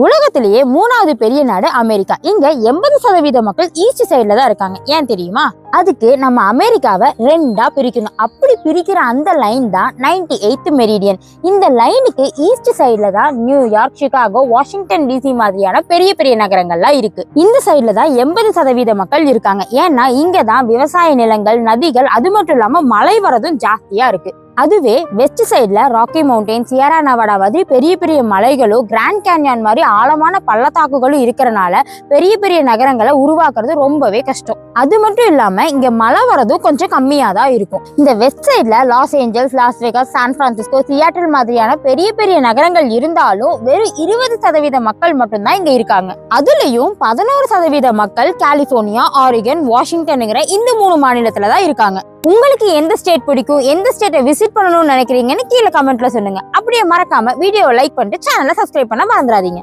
உலகத்திலேயே 3வது பெரிய நாடு அமெரிக்கா. இங்க 80% மக்கள் ஈஸ்ட் சைட்ல தான் இருக்காங்க. ஏன் தெரியுமா? அதுக்கு நம்ம அமெரிக்காவை 2ஆ பிரிக்கணும். அப்படி பிரிக்கிற அந்த லைன் தான் 98th மெரிடியன். இந்த லைனுக்கு ஈஸ்ட் சைட்ல தான் நியூயார்க், சிகாகோ, வாஷிங்டன் டிசி மாதிரியான பெரிய பெரிய நகரங்கள்லாம் இருக்கு. இந்த சைட்ல தான் 80% மக்கள் இருக்காங்க. ஏன்னா இங்க தான் விவசாய நிலங்கள், நதிகள், அது மட்டும் இல்லாம மழை வரதும் ஜாஸ்தியா இருக்கு. அதுவே வெஸ்ட் சைட்ல ராக்கி மவுண்டைன், சியரா நெவாடா மாதிரி பெரிய பெரிய மலைகளும், கிராண்ட் கேன்யான் மாதிரி ஆழமான பள்ளத்தாக்குகளும் இருக்கிறனால பெரிய பெரிய நகரங்களை உருவாக்குறது ரொம்பவே கஷ்டம். அது மட்டும் இல்லாம இங்க மழை வரதும் கொஞ்சம் கம்மியா தான் இருக்கும். இந்த வெஸ்ட் சைட்ல Los Angeles, Las Vegas, San Francisco, Seattle மாதிரியான பெரிய பெரிய நகரங்கள் இருந்தாலும் வெறும் 20% மக்கள் மட்டும்தான் இங்க இருக்காங்க. அதுலயும் 11% மக்கள் கலிபோர்னியா, ஆரிகன், வாஷிங்டன்ங்கிற இந்த 3 மாநிலத்துல தான் இருக்காங்க. உங்களுக்கு எந்த ஸ்டேட் பிடிக்கும், எந்த ஸ்டேட்டை விசிட் பண்ணணும்னு நினைக்கிறீங்கன்னு கீழே கமெண்ட்ல சொல்லுங்க. அப்படியே மறக்காம வீடியோவை லைக் பண்ணிட்டு சேனலை சப்ஸ்கிரைப் பண்ண மறந்துடாதீங்க.